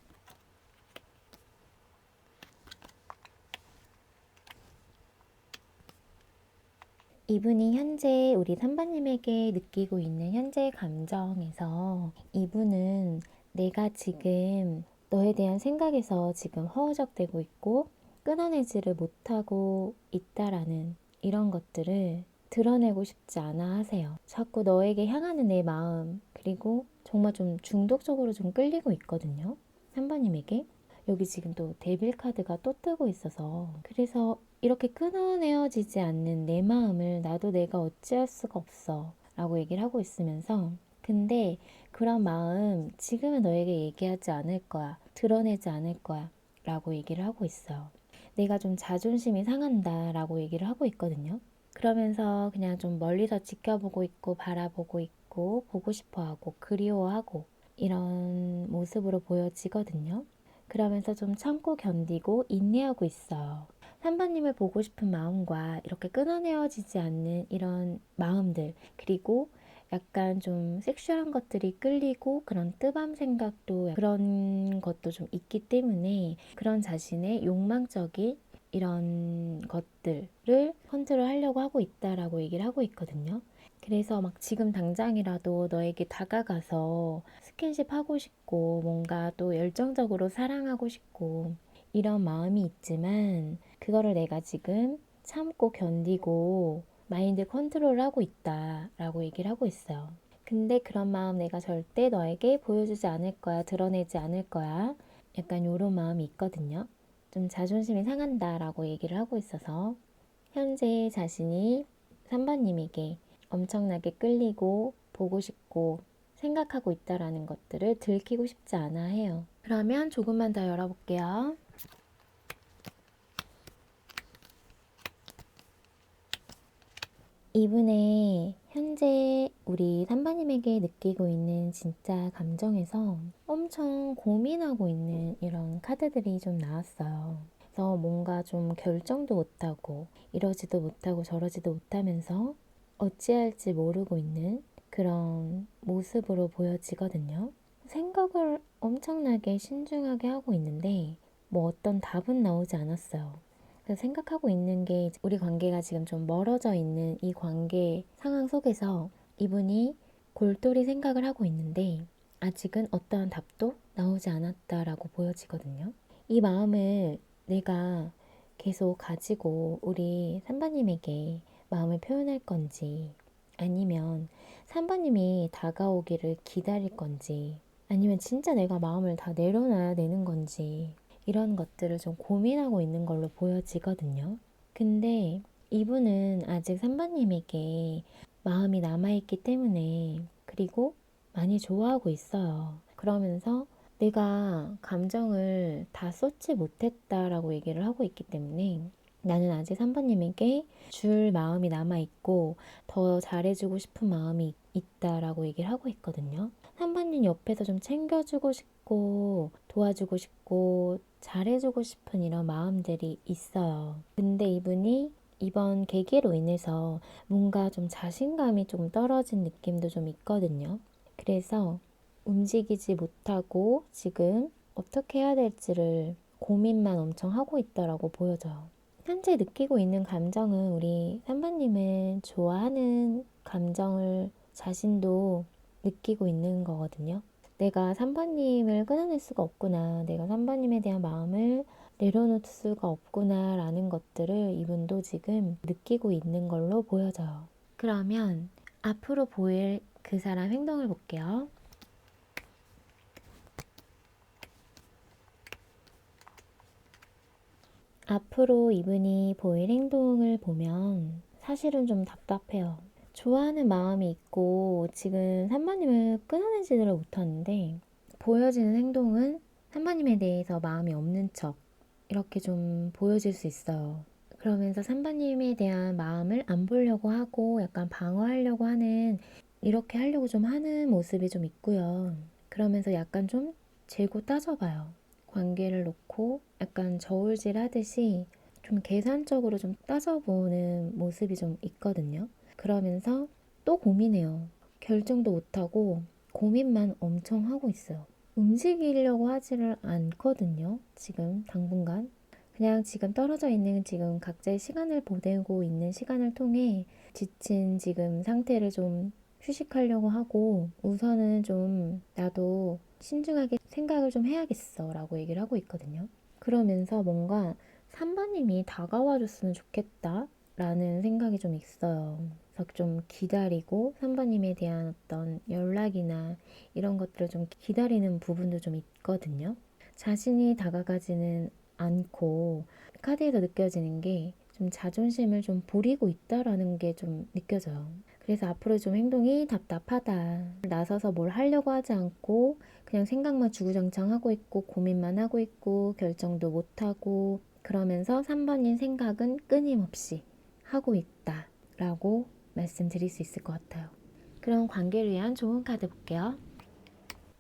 이분이 현재 우리 선배님에게 느끼고 있는 현재 감정에서 이분은 내가 지금 너에 대한 생각에서 지금 허우적대고 있고 끊어내지를 못하고 있다라는 이런 것들을 드러내고 싶지 않아 하세요. 자꾸 너에게 향하는 내 마음 그리고 정말 좀 중독적으로 좀 끌리고 있거든요. 3번님에게. 여기 지금 또 데빌 카드가 또 뜨고 있어서 그래서 이렇게 끊어내어지지 않는 내 마음을 나도 내가 어찌할 수가 없어 라고 얘기를 하고 있으면서 근데 그런 마음 지금은 너에게 얘기하지 않을 거야. 드러내지 않을 거야 라고 얘기를 하고 있어요. 내가 좀 자존심이 상한다 라고 얘기를 하고 있거든요. 그러면서 그냥 좀 멀리서 지켜보고 있고 바라보고 있고 보고 싶어하고 그리워하고 이런 모습으로 보여지거든요. 그러면서 좀 참고 견디고 인내하고 있어요. 3번님을 보고 싶은 마음과 이렇게 끊어내어지지 않는 이런 마음들 그리고 약간 좀 섹슈얼한 것들이 끌리고 그런 뜨밤 생각도 그런 것도 좀 있기 때문에 그런 자신의 욕망적인 이런 것들을 컨트롤하려고 하고 있다라고 얘기를 하고 있거든요. 그래서 막 지금 당장이라도 너에게 다가가서 스킨십 하고 싶고 뭔가 또 열정적으로 사랑하고 싶고 이런 마음이 있지만 그거를 내가 지금 참고 견디고 마인드 컨트롤을 하고 있다라고 얘기를 하고 있어요. 근데 그런 마음 내가 절대 너에게 보여주지 않을 거야, 드러내지 않을 거야. 약간 이런 마음이 있거든요. 좀 자존심이 상한다라고 얘기를 하고 있어서 현재 자신이 3번님에게 엄청나게 끌리고 보고 싶고 생각하고 있다라는 것들을 들키고 싶지 않아 해요. 그러면 조금만 더 열어볼게요. 이분의 현재 우리 3번님에게 느끼고 있는 진짜 감정에서 엄청 고민하고 있는 이런 카드들이 좀 나왔어요. 그래서 뭔가 좀 결정도 못하고 이러지도 못하고 저러지도 못하면서 어찌할지 모르고 있는 그런 모습으로 보여지거든요. 생각을 엄청나게 신중하게 하고 있는데 뭐 어떤 답은 나오지 않았어요. 그래서 생각하고 있는 게 우리 관계가 지금 좀 멀어져 있는 이 관계 상황 속에서 이분이 골똘히 생각을 하고 있는데 아직은 어떠한 답도 나오지 않았다라고 보여지거든요. 이 마음을 내가 계속 가지고 우리 산바님에게 마음을 표현할 건지, 아니면 산바님이 다가오기를 기다릴 건지, 아니면 진짜 내가 마음을 다 내려놔야 되는 건지, 이런 것들을 좀 고민하고 있는 걸로 보여지거든요. 근데 이분은 아직 산바님에게 마음이 남아있기 때문에, 그리고 많이 좋아하고 있어요. 그러면서 내가 감정을 다 쏟지 못했다라고 얘기를 하고 있기 때문에 나는 아직 3번님에게 줄 마음이 남아있고 더 잘해주고 싶은 마음이 있다라고 얘기를 하고 있거든요. 3번님 옆에서 좀 챙겨주고 싶고 도와주고 싶고 잘해주고 싶은 이런 마음들이 있어요. 근데 이분이 이번 계기로 인해서 뭔가 좀 자신감이 좀 떨어진 느낌도 좀 있거든요. 그래서 움직이지 못하고 지금 어떻게 해야 될지를 고민만 엄청 하고 있다라고 보여져요. 현재 느끼고 있는 감정은 우리 산바님은 좋아하는 감정을 자신도 느끼고 있는 거거든요. 내가 산바님을 끊어낼 수가 없구나. 내가 산바님에 대한 마음을 내려놓을 수가 없구나 라는 것들을 이분도 지금 느끼고 있는 걸로 보여져요. 그러면 앞으로 보일 그 사람 행동을 볼게요. 앞으로 이분이 보일 행동을 보면 사실은 좀 답답해요. 좋아하는 마음이 있고 지금 산마님을 끊어내지를 못하는데 보여지는 행동은 산마님에 대해서 마음이 없는 척 이렇게 좀 보여질 수 있어요. 그러면서 산바님에 대한 마음을 안 보려고 하고 약간 방어하려고 하는, 이렇게 하려고 좀 하는 모습이 좀 있고요. 그러면서 약간 좀 재고 따져봐요. 관계를 놓고 약간 저울질 하듯이 좀 계산적으로 좀 따져보는 모습이 좀 있거든요. 그러면서 또 고민해요. 결정도 못하고 고민만 엄청 하고 있어요. 움직이려고 하지를 않거든요. 지금 당분간. 그냥 지금 떨어져 있는 지금 각자의 시간을 보내고 있는 시간을 통해 지친 지금 상태를 좀 휴식하려고 하고 우선은 좀 나도 신중하게 생각을 좀 해야겠어 라고 얘기를 하고 있거든요. 그러면서 뭔가 3번님이 다가와 줬으면 좋겠다 라는 생각이 좀 있어요. 그래서 좀 기다리고 3번님에 대한 어떤 연락이나 이런 것들을 좀 기다리는 부분도 좀 있거든요. 자신이 다가가지는 않고 카드에서 느껴지는 게 좀 자존심을 좀 부리고 있다라는 게 좀 느껴져요. 그래서 앞으로 좀 행동이 답답하다. 나서서 뭘 하려고 하지 않고 그냥 생각만 주구장창 하고 있고 고민만 하고 있고 결정도 못하고 그러면서 3번인 생각은 끊임없이 하고 있다 라고 말씀드릴 수 있을 것 같아요. 그럼 관계를 위한 좋은 카드 볼게요.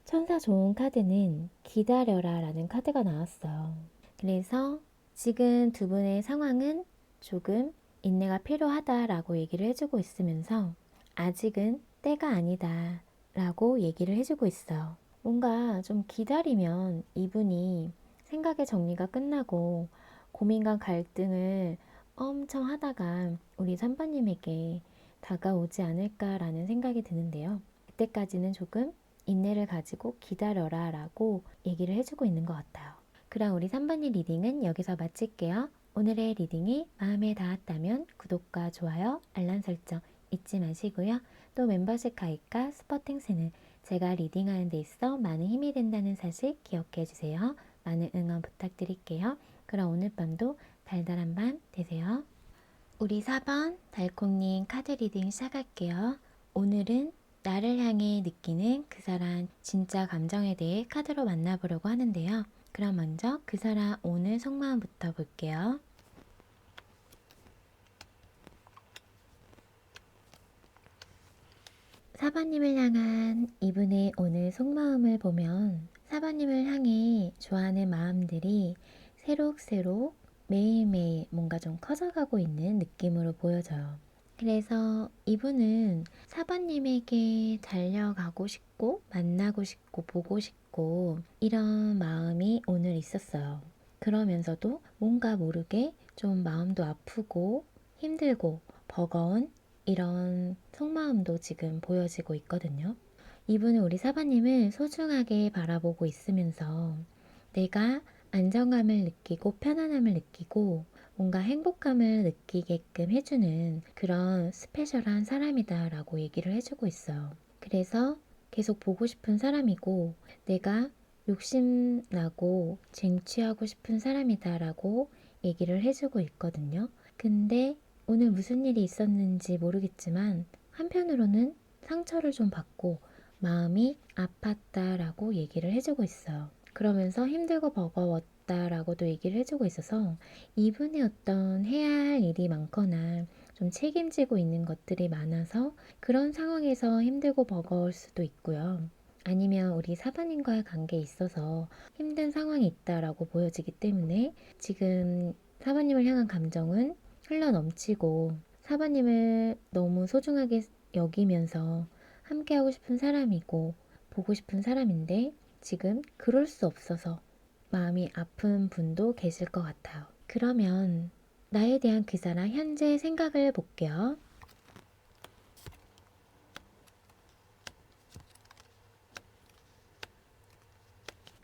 천사 좋은 카드는 기다려라 라는 카드가 나왔어요. 그래서 지금 두 분의 상황은 조금 인내가 필요하다라고 얘기를 해주고 있으면서 아직은 때가 아니다 라고 얘기를 해주고 있어요. 뭔가 좀 기다리면 이분이 생각의 정리가 끝나고 고민과 갈등을 엄청 하다가 우리 선배님에게 다가오지 않을까라는 생각이 드는데요. 그때까지는 조금 인내를 가지고 기다려라 라고 얘기를 해주고 있는 것 같아요. 그럼 우리 3번님 리딩은 여기서 마칠게요. 오늘의 리딩이 마음에 닿았다면 구독과 좋아요, 알람 설정 잊지 마시고요. 또 멤버십 가입과 스퍼팅스는 제가 리딩하는 데 있어 많은 힘이 된다는 사실 기억해 주세요. 많은 응원 부탁드릴게요. 그럼 오늘 밤도 달달한 밤 되세요. 우리 4번 달콩님 카드 리딩 시작할게요. 오늘은 나를 향해 느끼는 그 사람 진짜 감정에 대해 카드로 만나보려고 하는데요. 그럼 먼저 그 사람 오늘 속마음부터 볼게요. 4번님을 향한 이분의 오늘 속마음을 보면 4번님을 향해 좋아하는 마음들이 새록새록 매일매일 뭔가 좀 커져가고 있는 느낌으로 보여져요. 그래서 이분은 4번님에게 달려가고 싶고 만나고 싶고 보고 싶고 이런 마음이 오늘 있었어요. 그러면서도 뭔가 모르게 좀 마음도 아프고 힘들고 버거운 이런 속마음도 지금 보여지고 있거든요. 이분은 우리 사바님을 소중하게 바라보고 있으면서 내가 안정감을 느끼고 편안함을 느끼고 뭔가 행복감을 느끼게끔 해주는 그런 스페셜한 사람이다라고 얘기를 해주고 있어요. 그래서 계속 보고 싶은 사람이고 내가 욕심나고 쟁취하고 싶은 사람이다라고 얘기를 해주고 있거든요. 근데 오늘 무슨 일이 있었는지 모르겠지만 한편으로는 상처를 좀 받고 마음이 아팠다라고 얘기를 해주고 있어요. 그러면서 힘들고 버거웠다라고도 얘기를 해주고 있어서 이분의 어떤 해야 할 일이 많거나 좀 책임지고 있는 것들이 많아서 그런 상황에서 힘들고 버거울 수도 있고요. 아니면 우리 사바님과의 관계에 있어서 힘든 상황이 있다라고 보여지기 때문에 지금 사바님을 향한 감정은 흘러 넘치고 사바님을 너무 소중하게 여기면서 함께하고 싶은 사람이고 보고 싶은 사람인데 지금 그럴 수 없어서 마음이 아픈 분도 계실 것 같아요. 그러면 나에 대한 그 사람 현재 생각을 볼게요.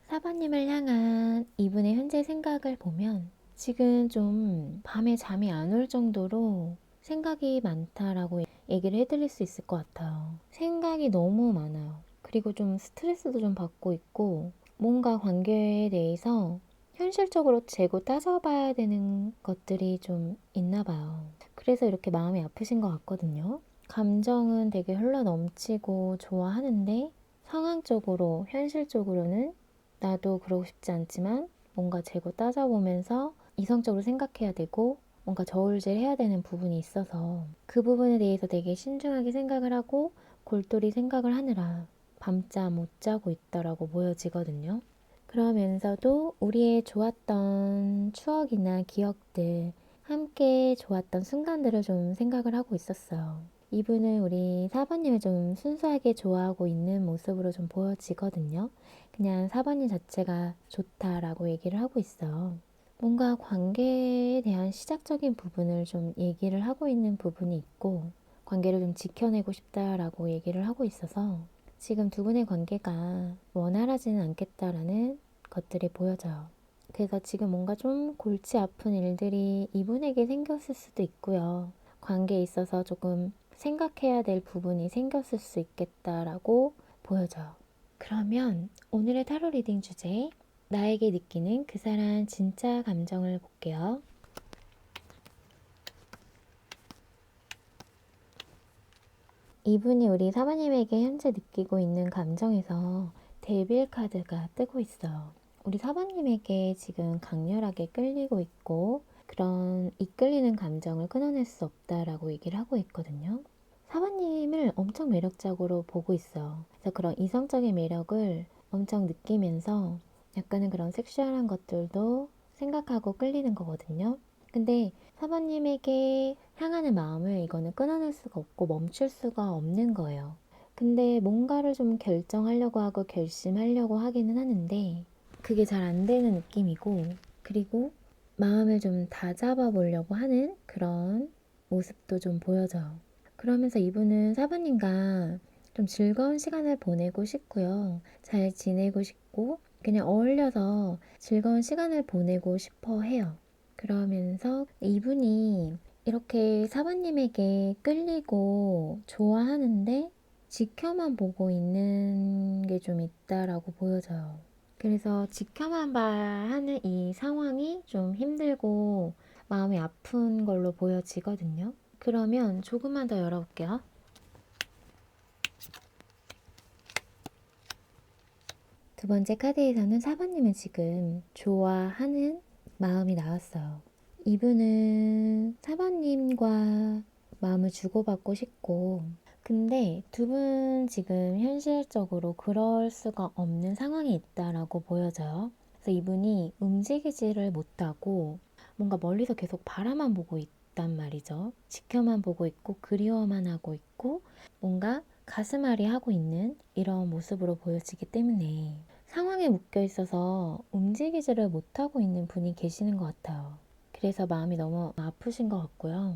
사바님을 향한 이분의 현재 생각을 보면 지금 좀 밤에 잠이 안 올 정도로 생각이 많다라고 얘기를 해드릴 수 있을 것 같아요. 생각이 너무 많아요. 그리고 좀 스트레스도 좀 받고 있고 뭔가 관계에 대해서 현실적으로 재고 따져봐야 되는 것들이 좀 있나 봐요. 그래서 이렇게 마음이 아프신 것 같거든요. 감정은 되게 흘러 넘치고 좋아하는데 상황적으로, 현실적으로는 나도 그러고 싶지 않지만 뭔가 재고 따져보면서 이성적으로 생각해야 되고 뭔가 저울질해야 되는 부분이 있어서 그 부분에 대해서 되게 신중하게 생각을 하고 골똘히 생각을 하느라 밤잠 못 자고 있다라고 보여지거든요. 그러면서도 우리의 좋았던 추억이나 기억들, 함께 좋았던 순간들을 좀 생각을 하고 있었어요. 이분은 우리 사번님을 좀 순수하게 좋아하고 있는 모습으로 좀 보여지거든요. 그냥 사번님 자체가 좋다라고 얘기를 하고 있어요. 뭔가 관계에 대한 시작적인 부분을 좀 얘기를 하고 있는 부분이 있고 관계를 좀 지켜내고 싶다라고 얘기를 하고 있어서 지금 두 분의 관계가 원활하지는 않겠다라는 것들이 보여져요. 그래서 지금 뭔가 좀 골치 아픈 일들이 이분에게 생겼을 수도 있고요. 관계에 있어서 조금 생각해야 될 부분이 생겼을 수 있겠다라고 보여져요. 그러면 오늘의 타로 리딩 주제, 나에게 느끼는 그 사람 진짜 감정을 볼게요. 이분이 우리 사바님에게 현재 느끼고 있는 감정에서 데빌 카드가 뜨고 있어요. 우리 사바님에게 지금 강렬하게 끌리고 있고 그런 이끌리는 감정을 끊어낼 수 없다라고 얘기를 하고 있거든요. 사바님을 엄청 매력적으로 보고 있어요. 그래서 그런 이성적인 매력을 엄청 느끼면서 약간은 그런 섹슈얼한 것들도 생각하고 끌리는 거거든요. 근데 사모님에게 향하는 마음을 이거는 끊어낼 수가 없고 멈출 수가 없는 거예요. 근데 뭔가를 좀 결정하려고 하고 결심하려고 하기는 하는데 그게 잘 안 되는 느낌이고 그리고 마음을 좀 다잡아 보려고 하는 그런 모습도 좀 보여져요. 그러면서 이분은 사부님과 좀 즐거운 시간을 보내고 싶고요. 잘 지내고 싶고 그냥 어울려서 즐거운 시간을 보내고 싶어 해요. 그러면서 이분이 이렇게 사부님에게 끌리고 좋아하는데 지켜만 보고 있는 게 좀 있다라고 보여져요. 그래서 지켜만 봐야 하는 이 상황이 좀 힘들고 마음이 아픈 걸로 보여지거든요. 그러면 조금만 더 열어볼게요. 두 번째 카드에서는 사부님은 지금 좋아하는 마음이 나왔어요. 이분은 사부님과 마음을 주고받고 싶고 근데 두 분 지금 현실적으로 그럴 수가 없는 상황이 있다라고 보여져요. 그래서 이분이 움직이지를 못하고 뭔가 멀리서 계속 바라만 보고 있단 말이죠. 지켜만 보고 있고 그리워만 하고 있고 뭔가 가슴앓이 하고 있는 이런 모습으로 보여지기 때문에 상황에 묶여 있어서 움직이지를 못하고 있는 분이 계시는 것 같아요. 그래서 마음이 너무 아프신 것 같고요.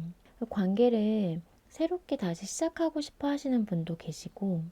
관계를 새롭게 다시 시작하고 싶어 하시는 분도 계시고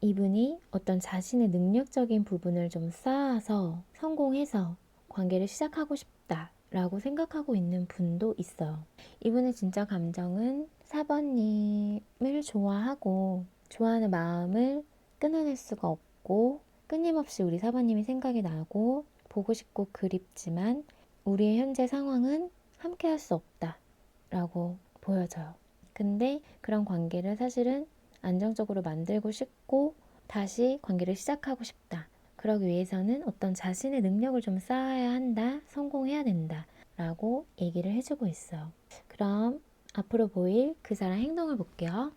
이분이 어떤 자신의 능력적인 부분을 좀 쌓아서 성공해서 관계를 시작하고 싶다라고 생각하고 있는 분도 있어요. 이분의 진짜 감정은 4번님을 좋아하고 좋아하는 마음을 끊어낼 수가 없고 끊임없이 우리 4번님이 생각이 나고 보고 싶고 그립지만 우리의 현재 상황은 함께 할 수 없다라고 보여져요. 근데 그런 관계를 사실은 안정적으로 만들고 싶고 다시 관계를 시작하고 싶다. 그러기 위해서는 어떤 자신의 능력을 좀 쌓아야 한다. 성공해야 된다. 라고 얘기를 해주고 있어요. 그럼 앞으로 보일 그 사람 행동을 볼게요.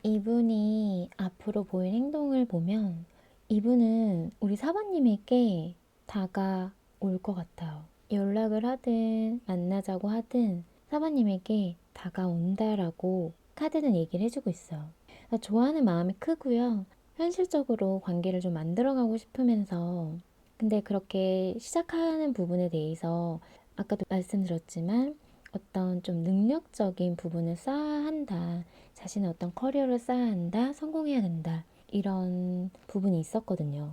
이분이 앞으로 보일 행동을 보면 이분은 우리 사모님에게 다가올 것 같아요. 연락을 하든 만나자고 하든 사모님에게 다가온다라고 카드는 얘기를 해주고 있어요. 좋아하는 마음이 크고요. 현실적으로 관계를 좀 만들어가고 싶으면서 근데 그렇게 시작하는 부분에 대해서 아까도 말씀드렸지만 어떤 좀 능력적인 부분을 쌓아야 한다. 자신의 어떤 커리어를 쌓아야 한다. 성공해야 된다. 이런 부분이 있었거든요.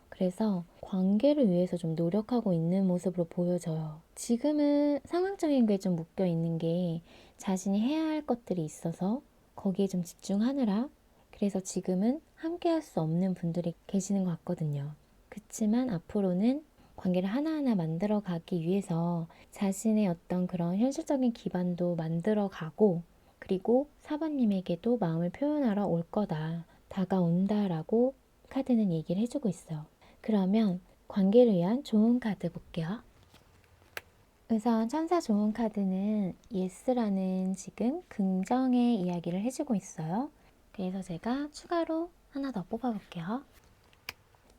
그래서 관계를 위해서 좀 노력하고 있는 모습으로 보여져요. 지금은 상황적인 게 좀 묶여 있는 게 자신이 해야 할 것들이 있어서 거기에 좀 집중하느라 그래서 지금은 함께 할 수 없는 분들이 계시는 것 같거든요. 그치만 앞으로는 관계를 하나하나 만들어 가기 위해서 자신의 어떤 그런 현실적인 기반도 만들어 가고 그리고 사번님에게도 마음을 표현하러 올 거다. 다가온다라고 카드는 얘기를 해주고 있어요. 그러면 관계를 위한 좋은 카드 볼게요. 우선 천사 좋은 카드는 예스라는 지금 긍정의 이야기를 해주고 있어요. 그래서 제가 추가로 하나 더 뽑아볼게요.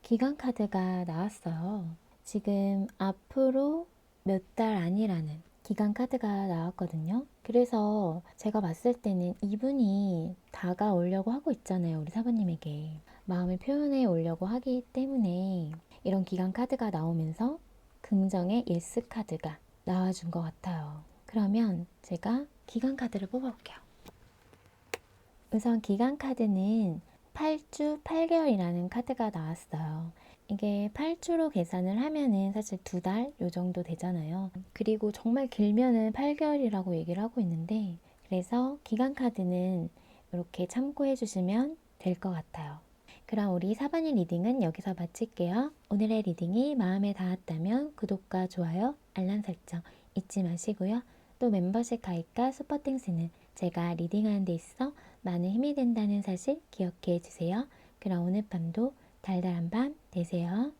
기간 카드가 나왔어요. 지금 앞으로 몇 달 안이라는 기간 카드가 나왔거든요. 그래서 제가 봤을 때는 이분이 다가오려고 하고 있잖아요. 우리 사부님에게. 마음을 표현해 오려고 하기 때문에 이런 기간 카드가 나오면서 긍정의 예스 카드가 나와준 것 같아요. 그러면 제가 기간 카드를 뽑아볼게요. 우선 기간 카드는 8주 8개월이라는 카드가 나왔어요. 이게 8주로 계산을 하면은 사실 2달 요 정도 되잖아요. 그리고 정말 길면은 8개월이라고 얘기를 하고 있는데 그래서 기간 카드는 이렇게 참고해 주시면 될 것 같아요. 그럼 우리 4번의 리딩은 여기서 마칠게요. 오늘의 리딩이 마음에 닿았다면 구독과 좋아요, 알람 설정 잊지 마시고요. 또 멤버십 가입과 서포팅스는 제가 리딩하는 데 있어 많은 힘이 된다는 사실 기억해 주세요. 그럼 오늘 밤도 달달한 밤 되세요.